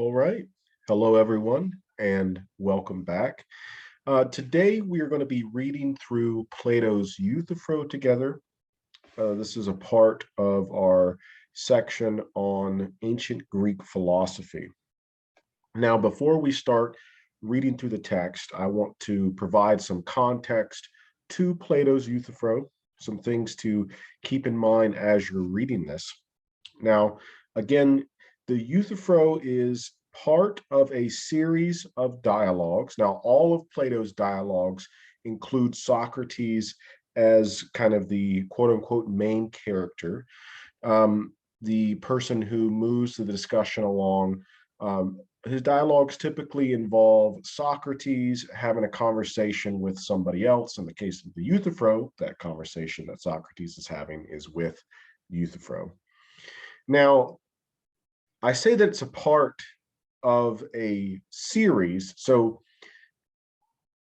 All right. Hello, everyone, and welcome back. Today, we are going to be reading through Plato's Euthyphro together. This is a part of our section on ancient Greek philosophy. Now, before we start reading through the text, I want to provide some context to Plato's Euthyphro, some things to keep in mind as you're reading this. Now, again, the Euthyphro is part of a series of dialogues. Now, all of Plato's dialogues include Socrates as kind of the quote unquote main character, the person who moves the discussion along. His dialogues typically involve Socrates having a conversation with somebody else. In the case of the Euthyphro, that conversation that Socrates is having is with Euthyphro. Now, I say that it's a part of a series. So,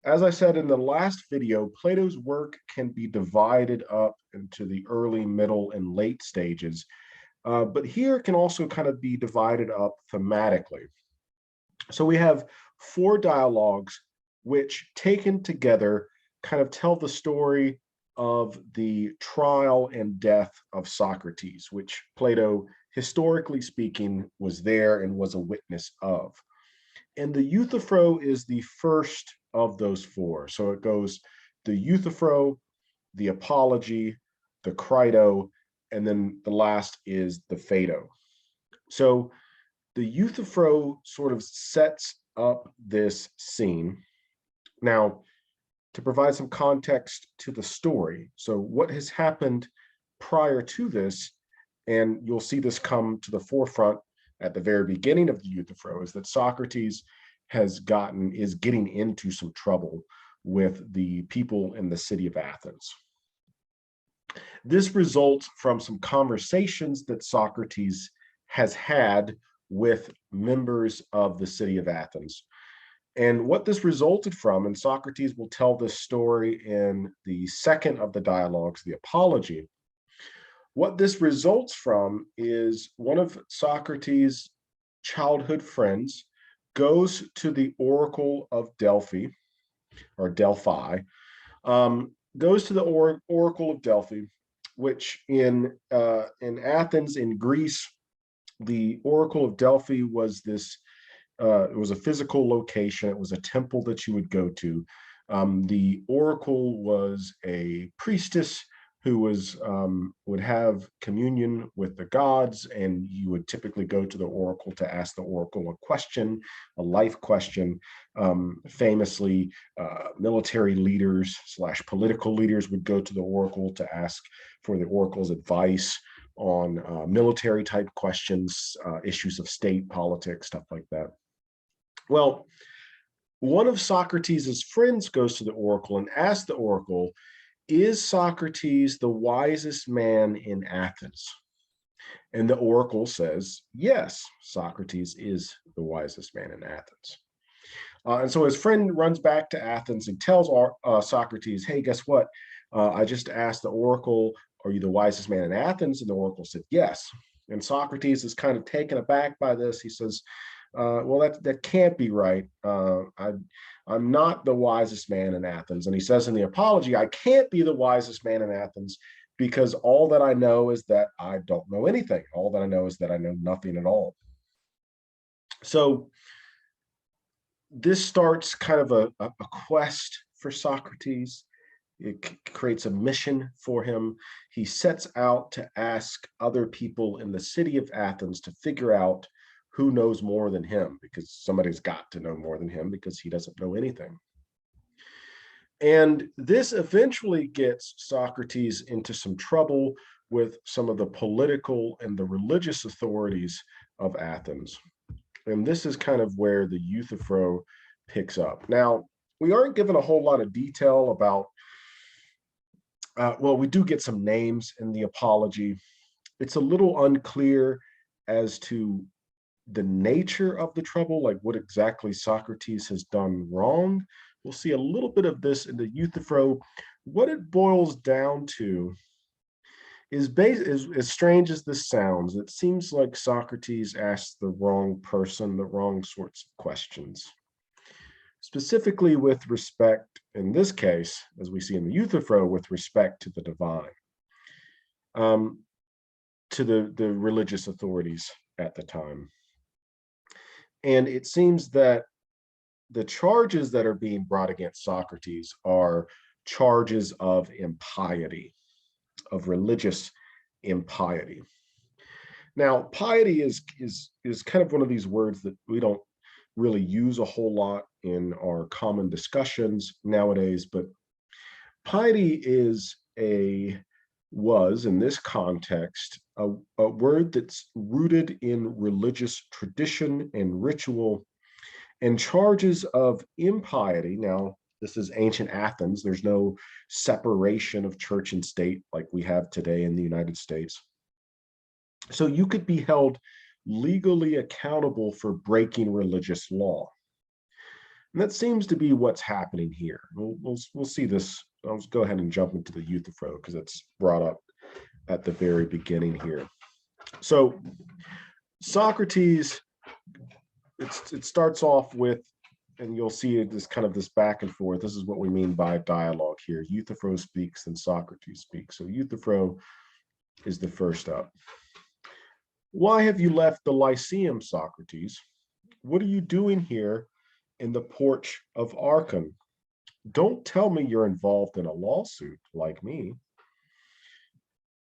as I said in the last video, Plato's work can be divided up into the early, middle, and late stages. But here it can also kind of be divided up thematically. So we have four dialogues which, taken together, kind of tell the story of the trial and death of Socrates, which Plato, historically speaking, was there and was a witness of. And the Euthyphro is the first of those four. So it goes the Euthyphro, the Apology, the Crito, and then the last is the Phaedo. So the Euthyphro sort of sets up this scene. Now, to provide some context to the story, so what has happened prior to this, and you'll see this come to the forefront at the very beginning of the Euthyphro, is that Socrates is getting into some trouble with the people in the city of Athens. This results from some conversations that Socrates has had with members of the city of Athens. And what this resulted from, and Socrates will tell this story in the second of the dialogues, the Apology. What this results from is one of Socrates' childhood friends goes to the Oracle of Delphi, or Delphi, goes to the Oracle of Delphi, which in Athens, in Greece, the Oracle of Delphi was this. It was a physical location. It was a temple that you would go to. The oracle was a priestess who would have communion with the gods, and you would typically go to the oracle to ask the oracle a question, a life question. Famously, military leaders / political leaders would go to the oracle to ask for the oracle's advice on military type questions, issues of state politics, stuff like that. Well, one of Socrates' friends goes to the oracle and asks the oracle, is Socrates the wisest man in Athens? And the oracle says, yes, Socrates is the wisest man in Athens. And so his friend runs back to Athens and tells Socrates, hey, guess what? I just asked the oracle, are you the wisest man in Athens? And the oracle said, yes. And Socrates is kind of taken aback by this. He says, well, that can't be right. I'm not the wisest man in Athens. And he says in the Apology, I can't be the wisest man in Athens because all that I know is that I don't know anything. All that I know is that I know nothing at all. So this starts kind of a quest for Socrates. It creates a mission for him. He sets out to ask other people in the city of Athens to figure out who knows more than him, because somebody's got to know more than him because he doesn't know anything. And this eventually gets Socrates into some trouble with some of the political and the religious authorities of Athens. And this is kind of where the Euthyphro picks up. Now, we aren't given a whole lot of detail about, well, we do get some names in the Apology. It's a little unclear as to the nature of the trouble, like what exactly Socrates has done wrong. We'll see a little bit of this in the Euthyphro. What it boils down to is as strange as this sounds. It seems like Socrates asked the wrong person the wrong sorts of questions, specifically with respect, in this case, as we see in the Euthyphro, with respect to the divine, um, to the religious authorities at the time. And it seems that the charges that are being brought against Socrates are charges of impiety, of religious impiety. Now, piety is kind of one of these words that we don't really use a whole lot in our common discussions nowadays, but piety was in this context a word that's rooted in religious tradition and ritual, and charges of impiety. Now, this is ancient Athens. There's no separation of church and state like we have today in the United States. So you could be held legally accountable for breaking religious law. And that seems to be what's happening here. We'll see this. I'll just go ahead and jump into the Euthyphro because it's brought up at the very beginning here. So Socrates, it starts off with, and you'll see this kind of this back and forth. This is what we mean by dialogue here. Euthyphro speaks, then Socrates speaks. So Euthyphro is the first up. Why have you left the Lyceum, Socrates? What are you doing here in the porch of Archon? Don't tell me you're involved in a lawsuit like me.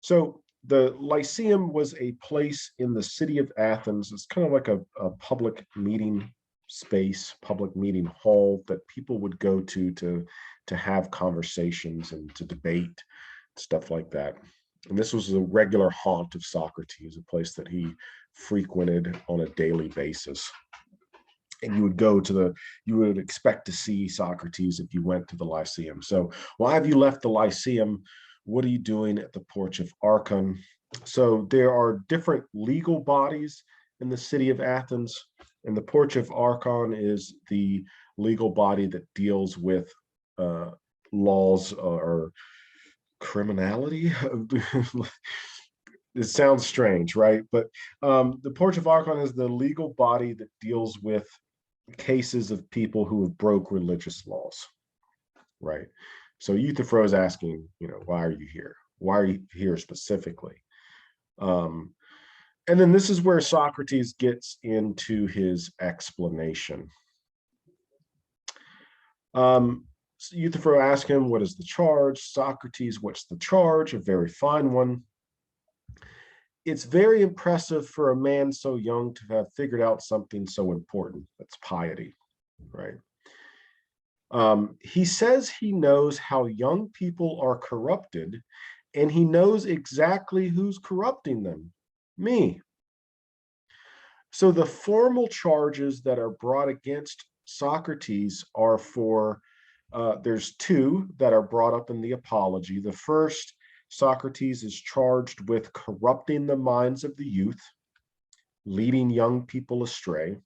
So the Lyceum was a place in the city of Athens. It's kind of like a public meeting space, public meeting hall that people would go to have conversations and to debate, stuff like that. And this was a regular haunt of Socrates, a place that he frequented on a daily basis. And you would expect to see Socrates if you went to the Lyceum. So why have you left the Lyceum? What are you doing at the porch of Archon? So there are different legal bodies in the city of Athens, and the porch of Archon is the legal body that deals with laws or criminality. It sounds strange, right? But the porch of Archon is the legal body that deals with cases of people who have broke religious laws, right? So Euthyphro is asking, why are you here? Why are you here specifically? And then this is where Socrates gets into his explanation. So Euthyphro asks him, what is the charge? Socrates, what's the charge? A very fine one. It's very impressive for a man so young to have figured out something so important. That's piety, right? He says he knows how young people are corrupted, and he knows exactly who's corrupting them. Me. So the formal charges that are brought against Socrates are there's two that are brought up in the Apology. The first, Socrates is charged with corrupting the minds of the youth, leading young people astray.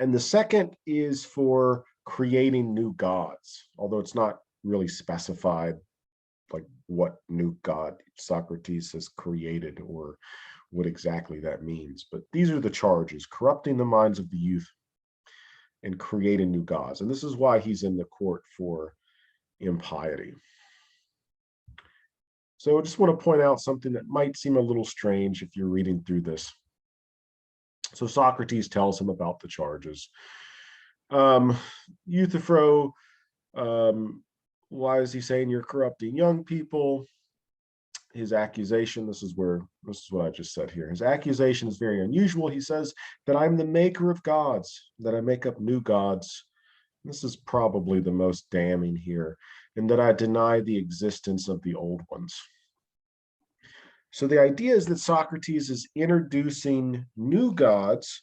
And the second is for creating new gods, although it's not really specified like what new god Socrates has created or what exactly that means. But these are the charges: corrupting the minds of the youth and creating new gods. And this is why he's in the court for impiety. So I just want to point out something that might seem a little strange if you're reading through this. So Socrates tells him about the charges. Euthyphro, why is he saying you're corrupting young people? His accusation, this is what I just said here. His accusation is very unusual. He says that I'm the maker of gods, that I make up new gods. This is probably the most damning here, and that I deny the existence of the old ones. So the idea is that Socrates is introducing new gods,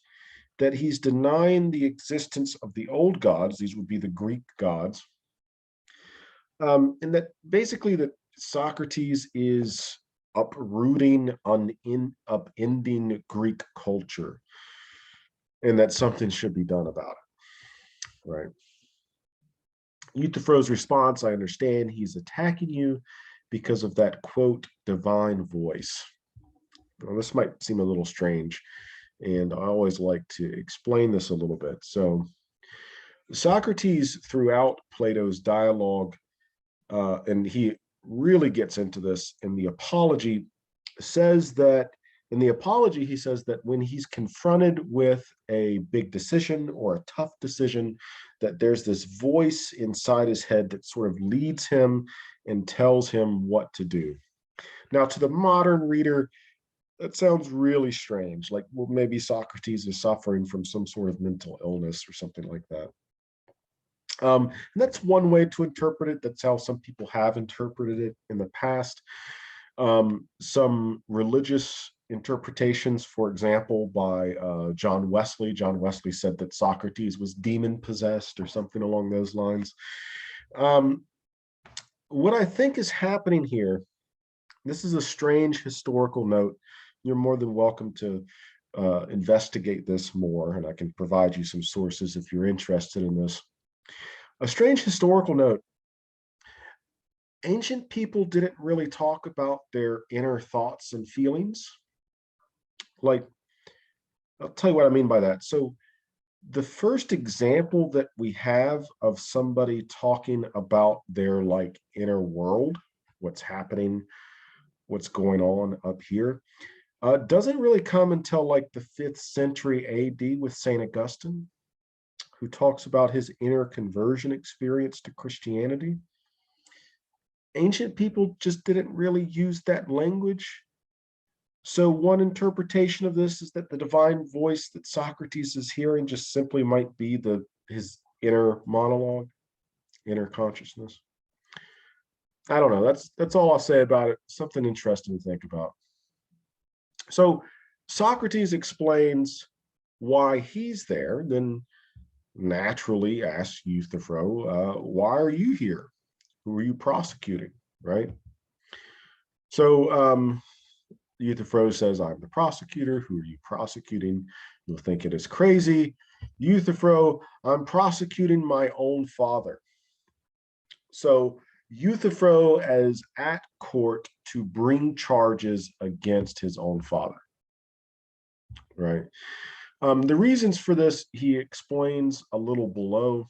that he's denying the existence of the old gods. These would be the Greek gods. And that basically that Socrates is uprooting, upending Greek culture, and that something should be done about it, right? Euthyphro's response, I understand he's attacking you because of that, quote, divine voice. Now, this might seem a little strange, and I always like to explain this a little bit. So, Socrates, throughout Plato's dialogue, and he really gets into this in the Apology, says that in the Apology, he says that when he's confronted with a big decision or a tough decision, that there's this voice inside his head that sort of leads him and tells him what to do. Now, to the modern reader, that sounds really strange. Like, well, maybe Socrates is suffering from some sort of mental illness or something like that. And that's one way to interpret it. That's how some people have interpreted it in the past. Some religious interpretations, for example, by John Wesley. John Wesley said that Socrates was demon possessed or something along those lines. What I think is happening here, this is a strange historical note. You're more than welcome to investigate this more, and I can provide you some sources if you're interested in this. A strange historical note. Ancient people didn't really talk about their inner thoughts and feelings. Like, I'll tell you what I mean by that. So, the first example that we have of somebody talking about their like inner world, what's happening, what's going on up here, doesn't really come until like the 5th century AD with St. Augustine, who talks about his inner conversion experience to Christianity. Ancient people just didn't really use that language. So one interpretation of this is that the divine voice that Socrates is hearing just simply might be his inner monologue, inner consciousness. I don't know. That's all I'll say about it. Something interesting to think about. So Socrates explains why he's there, then naturally asks Euthyphro, why are you here? Who are you prosecuting, right? So Euthyphro says, I'm the prosecutor. Who are you prosecuting? You'll think it is crazy. Euthyphro, I'm prosecuting my own father. So Euthyphro is at court to bring charges against his own father, right? The reasons for this, he explains a little below.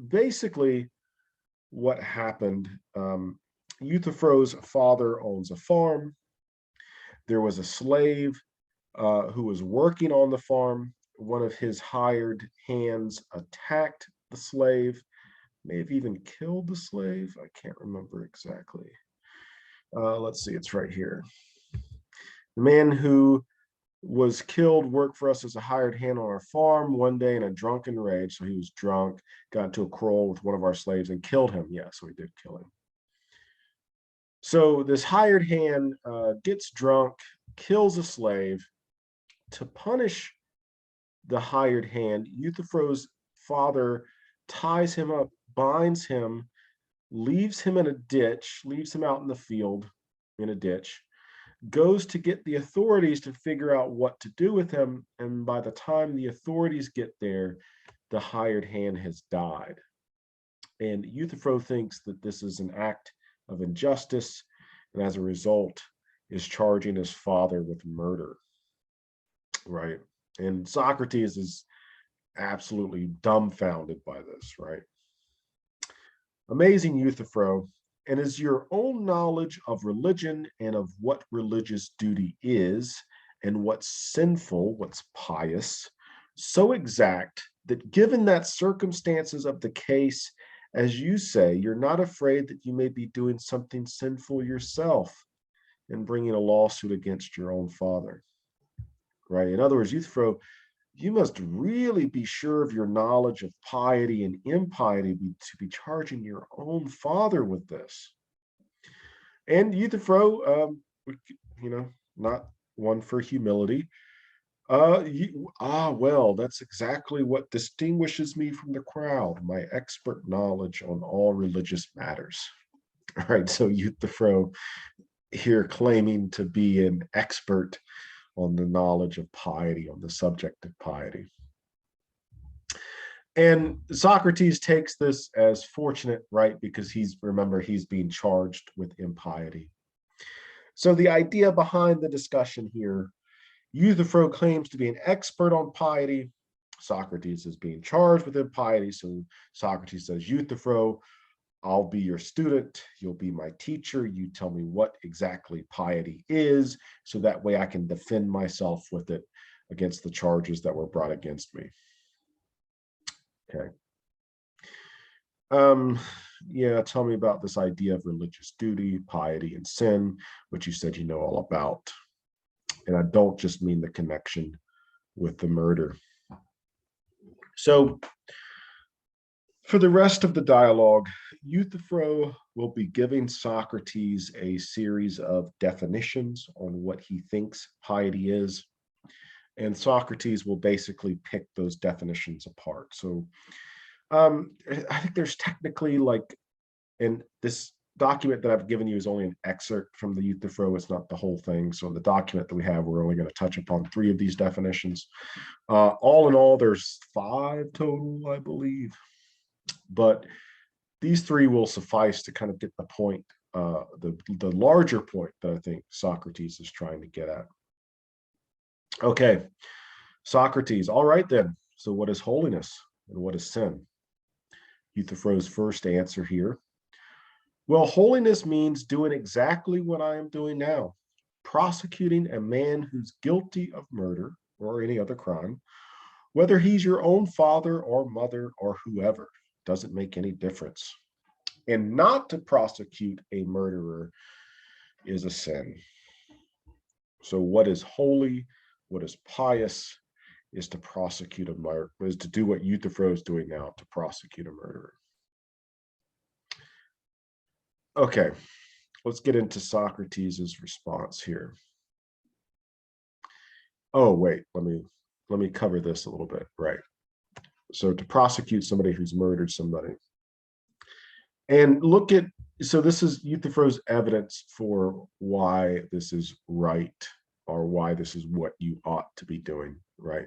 Basically, what happened, Euthyphro's father owns a farm. There was a slave who was working on the farm. One of his hired hands attacked the slave, may have even killed the slave. I can't remember exactly. Let's see, it's right here. The man who was killed worked for us as a hired hand on our farm one day in a drunken rage. So he was drunk, got into a quarrel with one of our slaves and killed him. Yeah, so he did kill him. So this hired hand gets drunk, kills a slave. To punish the hired hand, Euthyphro's father ties him up, binds him, leaves him in a ditch, leaves him out in the field in a ditch, goes to get the authorities to figure out what to do with him. And by the time the authorities get there, the hired hand has died. And Euthyphro thinks that this is an act of injustice, and as a result, is charging his father with murder, right? And Socrates is absolutely dumbfounded by this, right? Amazing Euthyphro, and is your own knowledge of religion and of what religious duty is and what's sinful, what's pious, so exact that given that circumstances of the case, as you say, you're not afraid that you may be doing something sinful yourself and bringing a lawsuit against your own father, right? In other words, Euthyphro, you must really be sure of your knowledge of piety and impiety to be charging your own father with this. And Euthyphro, not one for humility. Well, that's exactly what distinguishes me from the crowd, my expert knowledge on all religious matters. All right, so Euthyphro here claiming to be an expert on the knowledge of piety, on the subject of piety. And Socrates takes this as fortunate, right? Because remember, he's being charged with impiety. So the idea behind the discussion here, Euthyphro claims to be an expert on piety. Socrates is being charged with impiety. So Socrates says, Euthyphro, I'll be your student. You'll be my teacher. You tell me what exactly piety is, so that way I can defend myself with it against the charges that were brought against me. Okay. Yeah, tell me about this idea of religious duty, piety, and sin, which you said you know all about. And I don't just mean the connection with the murder. So for the rest of the dialogue, Euthyphro will be giving Socrates a series of definitions on what he thinks piety is. And Socrates will basically pick those definitions apart. So I think there's technically and this document that I've given you is only an excerpt from the Euthyphro. It's not the whole thing. So in the document that we have, we're only going to touch upon 3 of these definitions. All in all, there's 5 total, I believe. But these 3 will suffice to kind of get the point, the larger point that I think Socrates is trying to get at. Okay, Socrates. All right then. So what is holiness and what is sin? Euthyphro's first answer here. Well, holiness means doing exactly what I am doing now, prosecuting a man who's guilty of murder or any other crime, whether he's your own father or mother or whoever, doesn't make any difference. And not to prosecute a murderer is a sin. So what is holy, what is pious, is to prosecute a murderer, is to do what Euthyphro is doing now, to prosecute a murderer. Okay, let's get into Socrates' response here. Oh, wait, let me cover this a little bit, right? So to prosecute somebody who's murdered somebody. And so this is Euthyphro's evidence for why this is right, or why this is what you ought to be doing, right?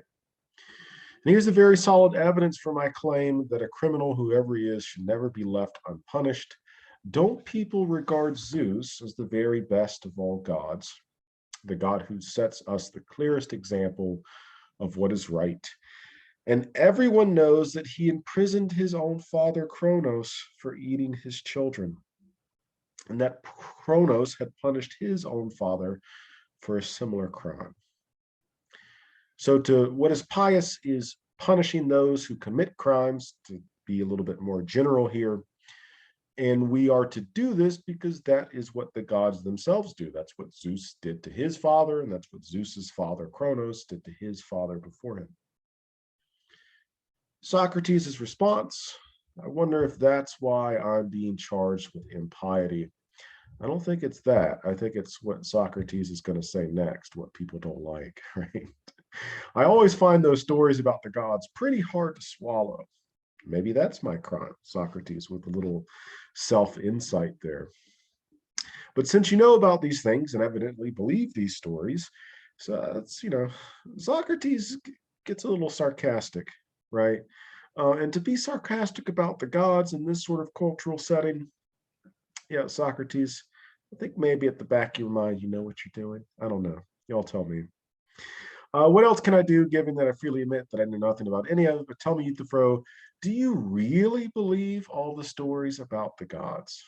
And here's a very solid evidence for my claim that a criminal, whoever he is, should never be left unpunished. Don't people regard Zeus as the very best of all gods, the God who sets us the clearest example of what is right? And everyone knows that he imprisoned his own father Kronos for eating his children, and that Kronos had punished his own father for a similar crime. So to what is pious is punishing those who commit crimes, to be a little bit more general here. And we are to do this because that is what the gods themselves do. That's what Zeus did to his father, and that's what Zeus's father Kronos did to his father before him. Socrates' response, I wonder if that's why I'm being charged with impiety. I don't think it's that. I think it's what Socrates is going to say next, what people don't like, right? I always find those stories about the gods pretty hard to swallow. Maybe that's my crime, Socrates, with a little self-insight there. But since you know about these things and evidently believe these stories, so it's, Socrates gets a little sarcastic, right? And to be sarcastic about the gods in this sort of cultural setting, yeah, Socrates, I think maybe at the back of your mind, you know what you're doing. I don't know. Y'all tell me. What else can I do, given that I freely admit that I know nothing about any of it? But tell me, Euthyphro, do you really believe all the stories about the gods?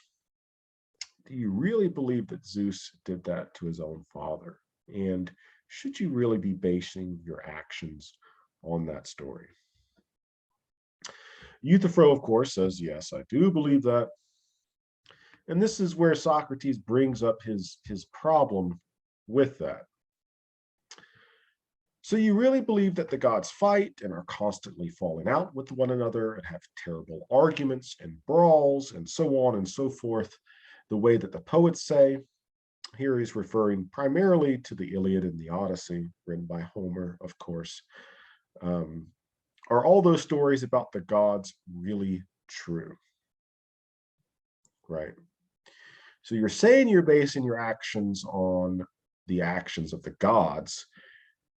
Do you really believe that Zeus did that to his own father? And should you really be basing your actions on that story? Euthyphro, of course, says, yes, I do believe that. And this is where Socrates brings up his problem with that. So you really believe that the gods fight and are constantly falling out with one another and have terrible arguments and brawls and so on and so forth, the way that the poets say. Here he's referring primarily to the Iliad and the Odyssey, written by Homer, of course. Are all those stories about the gods really true? Right. So you're saying you're basing your actions on the actions of the gods,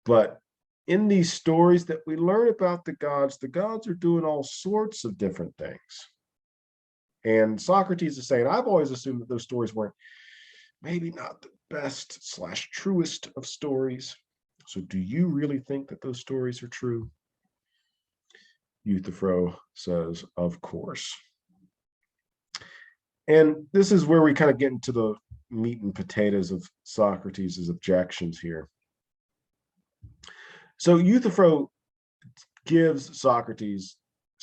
but in these stories that we learn about the gods are doing all sorts of different things. And Socrates is saying, I've always assumed that those stories weren't maybe not the best slash truest of stories. So do you really think that those stories are true? Euthyphro says, of course. And this is where we kind of get into the meat and potatoes of Socrates' objections here. So Euthyphro gives Socrates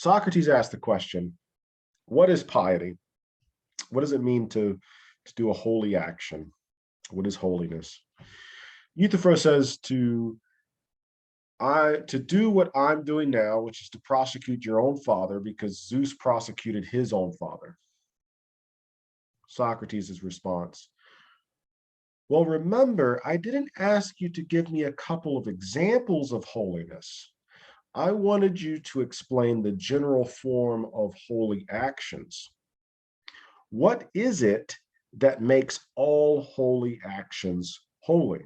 asked the question, what is piety? What does it mean to do a holy action? What is holiness? Euthyphro says to do what I'm doing now, which is to prosecute your own father because Zeus prosecuted his own father. Socrates' response, well, remember, I didn't ask you to give me a couple of examples of holiness. I wanted you to explain the general form of holy actions. What is it that makes all holy actions holy?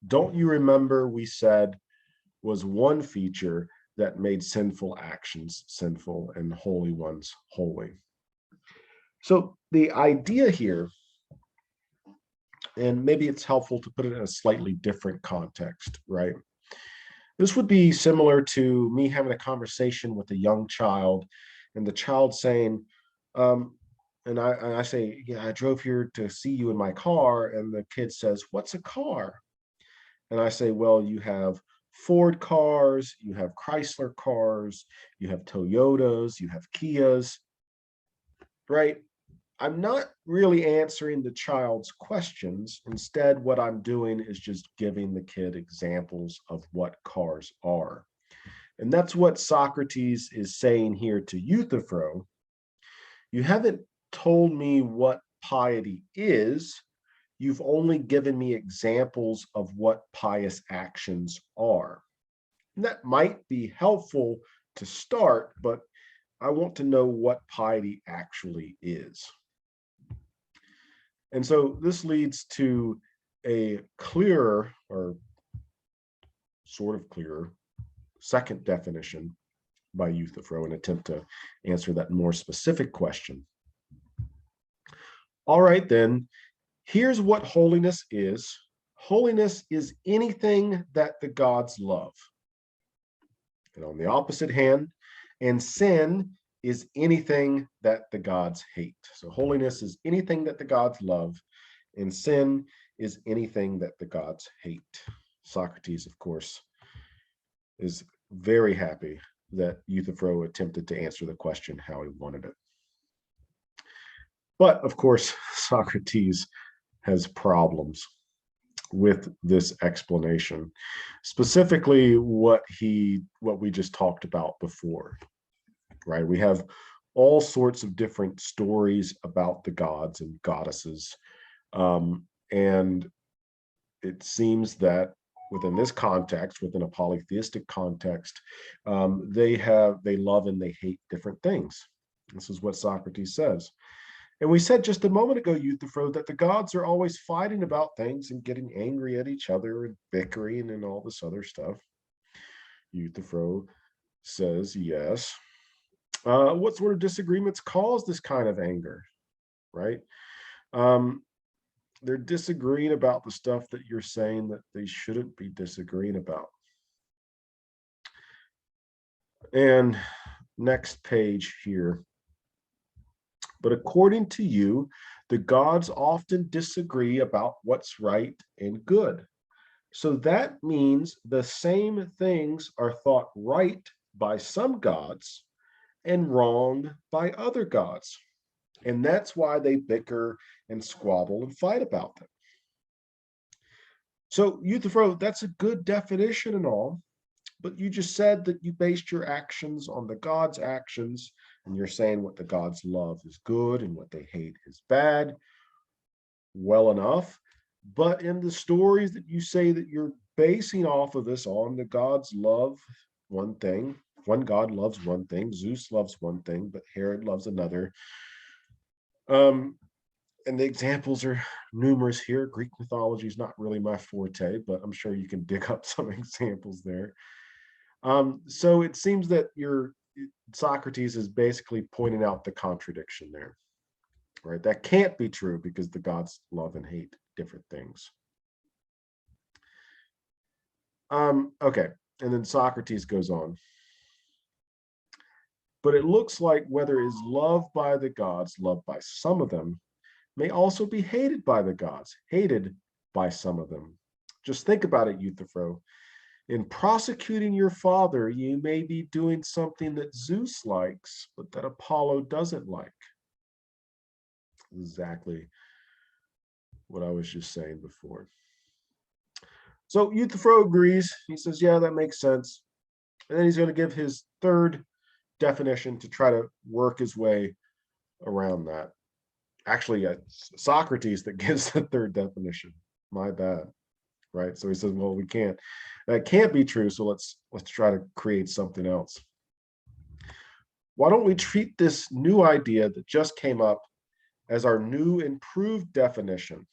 Don't you remember we said was one feature that made sinful actions sinful and holy ones holy? So the idea here, and maybe it's helpful to put it in a slightly different context, right? This would be similar to me having a conversation with a young child and the child saying, and I say, yeah, I drove here to see you in my car. And the kid says, what's a car? And I say, well, you have Ford cars, you have Chrysler cars, you have Toyotas, you have Kias, right? I'm not really answering the child's questions. Instead, what I'm doing is just giving the kid examples of what cars are. And that's what Socrates is saying here to Euthyphro. You haven't told me what piety is. You've only given me examples of what pious actions are. And that might be helpful to start, but I want to know what piety actually is. And so this leads to a clearer, or sort of clearer, second definition by Euthyphro, an attempt to answer that more specific question. All right, then, here's what holiness is. Holiness is anything that the gods love. And on the opposite hand, and sin is anything that the gods hate. So holiness is anything that the gods love, and sin is anything that the gods hate. Socrates, of course, is very happy that Euthyphro attempted to answer the question how he wanted it. But of course, Socrates has problems with this explanation, specifically what we just talked about before, right? We have all sorts of different stories about the gods and goddesses, and it seems that within this context, within a polytheistic context, they love and they hate different things. This is what Socrates says. And we said just a moment ago, Euthyphro, that the gods are always fighting about things and getting angry at each other and bickering and all this other stuff. Euthyphro says, yes. What sort of disagreements cause this kind of anger, right? They're disagreeing about the stuff that you're saying that they shouldn't be disagreeing about. And next page here. But according to you, the gods often disagree about what's right and good. So that means the same things are thought right by some gods and wrong by other gods. And that's why they bicker and squabble and fight about them. So Euthyphro, that's a good definition and all, but you just said that you based your actions on the gods' actions, and you're saying what the gods love is good and what they hate is bad. Well enough. But in the stories that you say that you're basing off of this on, the gods love one thing. One god loves one thing. Zeus loves one thing, but Herod loves another. And the examples are numerous here. Greek mythology is not really my forte, but I'm sure you can dig up some examples there. So it seems that your Socrates is basically pointing out the contradiction there, right? That can't be true because the gods love and hate different things. Okay, and then Socrates goes on. But it looks like whether is loved by the gods, loved by some of them, may also be hated by the gods, hated by some of them. Just think about it, Euthyphro. In prosecuting your father, you may be doing something that Zeus likes, but that Apollo doesn't like. Exactly what I was just saying before. So Euthyphro agrees. He says, yeah, that makes sense. And then he's going to give his third definition to try to work his way around that. Actually, Socrates that gives the third definition. My bad. Right? So he says, well, we can't. That can't be true. So let's try to create something else. Why don't we treat this new idea that just came up as our new improved definition?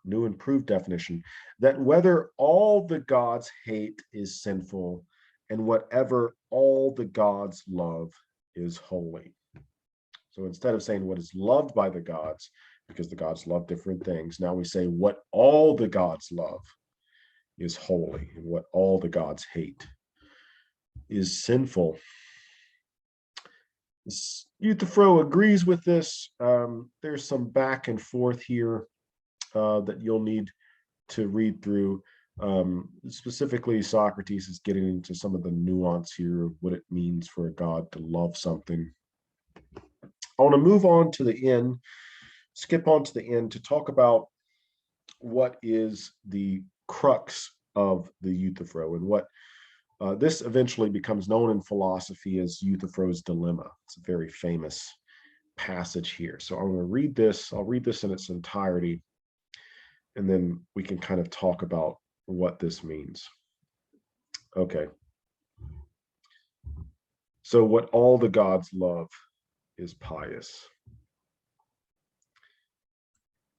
New improved definition that whether all the gods hate is sinful, and whatever all the gods love is holy. So instead of saying what is loved by the gods, because the gods love different things, now we say what all the gods love is holy, and what all the gods hate is sinful. Euthyphro agrees with this. There's some back and forth here that you'll need to read through. Specifically, Socrates is getting into some of the nuance here of what it means for a god to love something. I want to move on to the end, skip on to the end to talk about what is the crux of the Euthyphro and what this eventually becomes known in philosophy as Euthyphro's dilemma. It's a very famous passage here. So I'm going to read this. I'll read this in its entirety, and then we can kind of talk about what this means. Okay. So what all the gods love is pious.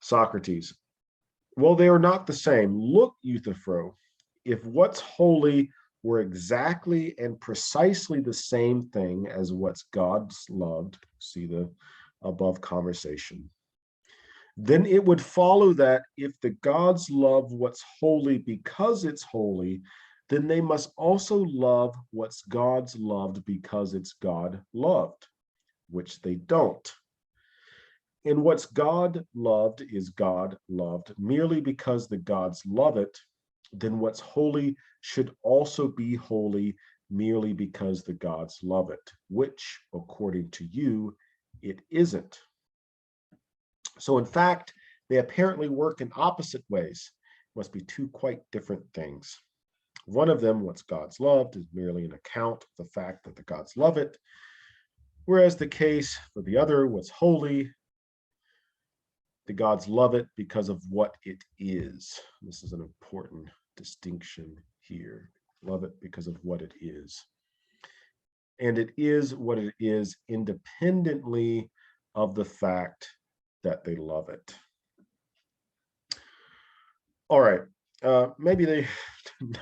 Socrates. Well, they are not the same. Look, Euthyphro, if what's holy were exactly and precisely the same thing as what's God's loved, see the above conversation, then it would follow that if the gods love what's holy because it's holy, then they must also love what's God's loved because it's God loved, which they don't. And what's God loved is God loved merely because the gods love it, then what's holy should also be holy merely because the gods love it, which, according to you, it isn't. So in fact, they apparently work in opposite ways. Must be two quite different things. One of them, what's God's loved, is merely an account of the fact that the gods love it, whereas the case for the other, what's holy, the gods love it because of what it is. This is an important distinction here. Love it because of what it is. And it is what it is independently of the fact that they love it. All right. Maybe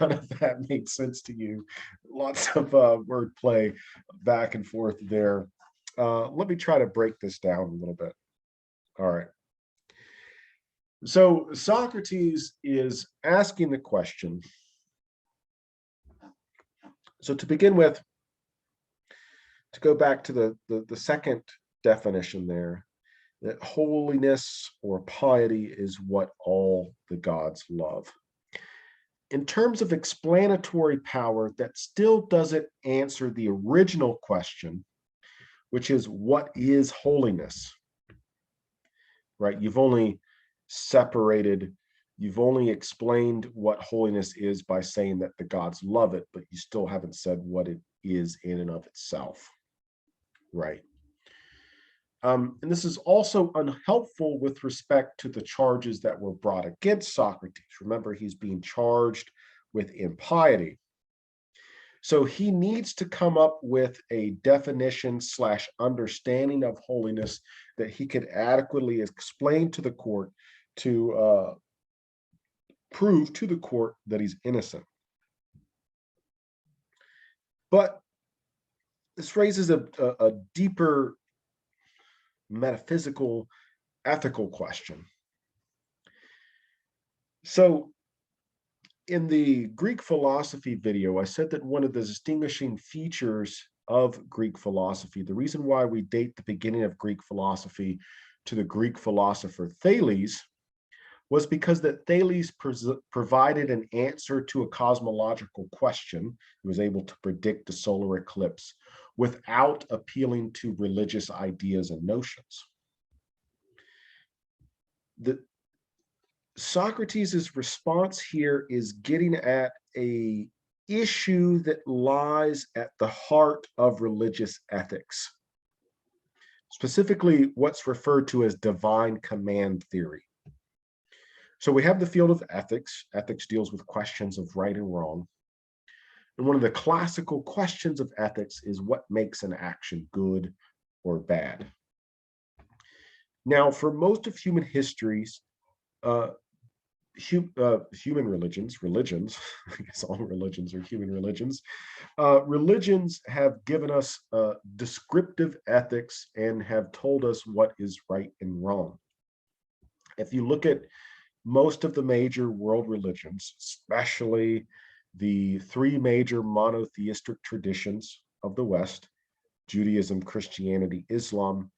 none of that made sense to you. Lots of wordplay back and forth there. Let me try to break this down a little bit. All right. So Socrates is asking the question. So to begin with, to go back to the second definition there, that holiness or piety is what all the gods love. In terms of explanatory power, that still doesn't answer the original question, which is what is holiness? Right? You've only explained what holiness is by saying that the gods love it, but you still haven't said what it is in and of itself. Right. And this is also unhelpful with respect to the charges that were brought against Socrates. Remember, he's being charged with impiety. So he needs to come up with a definition slash understanding of holiness that he could adequately explain to the court to prove to the court that he's innocent. But this raises a deeper metaphysical, ethical question. So in the Greek philosophy video, I said that one of the distinguishing features of Greek philosophy, the reason why we date the beginning of Greek philosophy to the Greek philosopher Thales, was because that Thales provided an answer to a cosmological question. He was able to predict the solar eclipse without appealing to religious ideas and notions. Socrates' response here is getting at a issue that lies at the heart of religious ethics, specifically what's referred to as divine command theory. So we have the field of ethics. Ethics deals with questions of right and wrong. And one of the classical questions of ethics is what makes an action good or bad. Now, for most of human histories, human religions, I guess all religions are human religions, religions have given us descriptive ethics and have told us what is right and wrong. If you look at most of the major world religions, especially the three major monotheistic traditions of the West, Judaism, Christianity, Islam,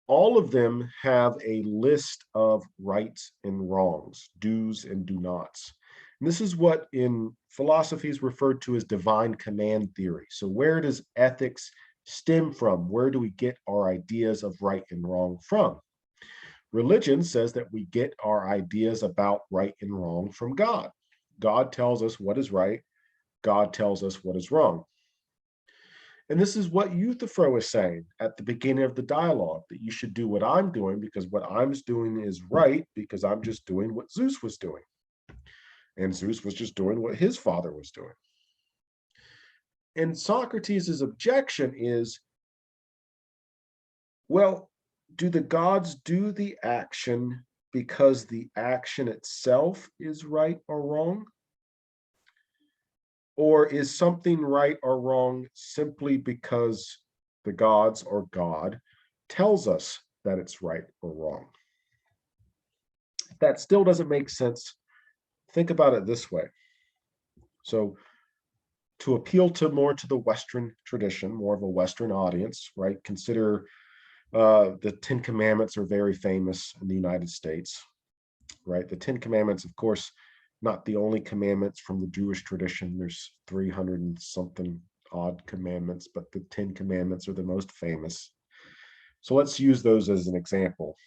all of them have a list of rights and wrongs, do's and do nots. And this is what in philosophy is referred to as divine command theory. So where does ethics stem from? Where do we get our ideas of right and wrong from? Religion says that we get our ideas about right and wrong from God. God tells us what is right. God tells us what is wrong. And this is what Euthyphro is saying at the beginning of the dialogue, that you should do what I'm doing because what I'm doing is right, because I'm just doing what Zeus was doing. And Zeus was just doing what his father was doing. And Socrates' objection is, well, do the gods do the action because the action itself is right or wrong? Or is something right or wrong simply because the gods or God tells us that it's right or wrong? If that still doesn't make sense, think about it this way. So to appeal to more to the Western tradition, more of a Western audience, right? Consider the Ten Commandments are very famous in the United States, right? The Ten Commandments, of course, not the only commandments from the Jewish tradition. There's 300 and something odd commandments, but the 10 commandments are the most famous. So let's use those as an example.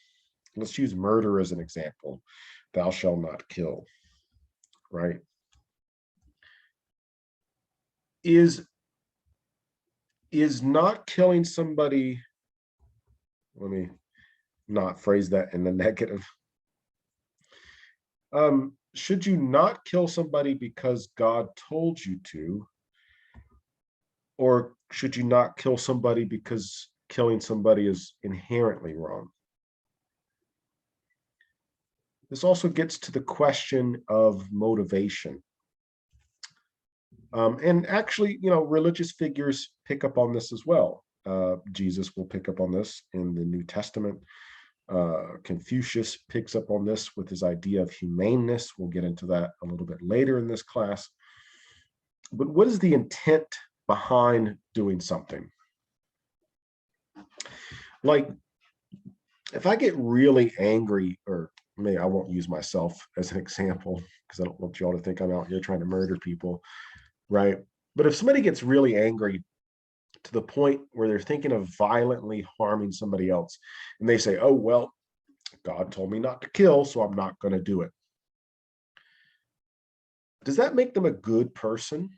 Let's use murder as an example. Thou shalt not kill, right? Is not killing somebody, let me not phrase that in the negative. Should you not kill somebody because God told you to? Or should you not kill somebody because killing somebody is inherently wrong? This also gets to the question of motivation. And actually, religious figures pick up on this as well. Jesus will pick up on this in the New Testament. Confucius picks up on this with his idea of humaneness. We'll get into that a little bit later in this class. But what is the intent behind doing something? Like, if I get really angry, or maybe I won't use myself as an example because I don't want y'all to think I'm out here trying to murder people, right? But if somebody gets really angry to the point where they're thinking of violently harming somebody else, and they say, oh, well, God told me not to kill, so I'm not going to do it. Does that make them a good person?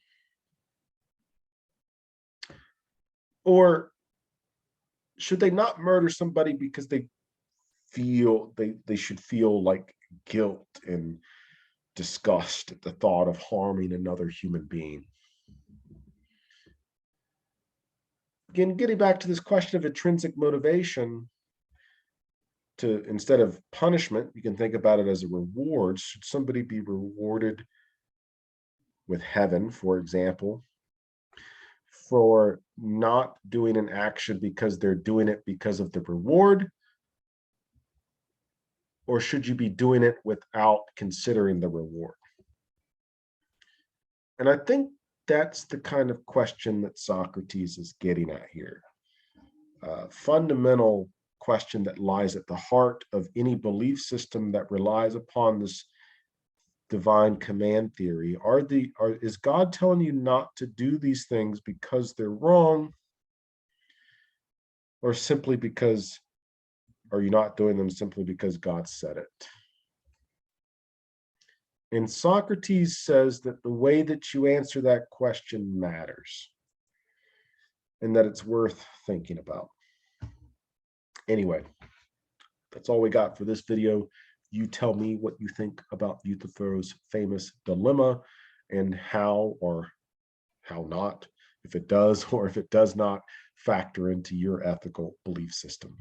Or should they not murder somebody because they feel they should feel like guilt and disgust at the thought of harming another human being? again, getting back to this question of intrinsic motivation, to instead of punishment, you can think about it as a reward. Should somebody be rewarded with heaven, for example, for not doing an action because they're doing it because of the reward? Or should you be doing it without considering the reward? And I think that's the kind of question that Socrates is getting at here. Fundamental question that lies at the heart of any belief system that relies upon this divine command theory. Is God telling you not to do these things because they're wrong, or simply because are you not doing them simply because God said it? And Socrates says that the way that you answer that question matters, and that it's worth thinking about. Anyway, that's all we got for this video. You tell me what you think about Euthyphro's famous dilemma, and how or how not, if it does or if it does not factor into your ethical belief system.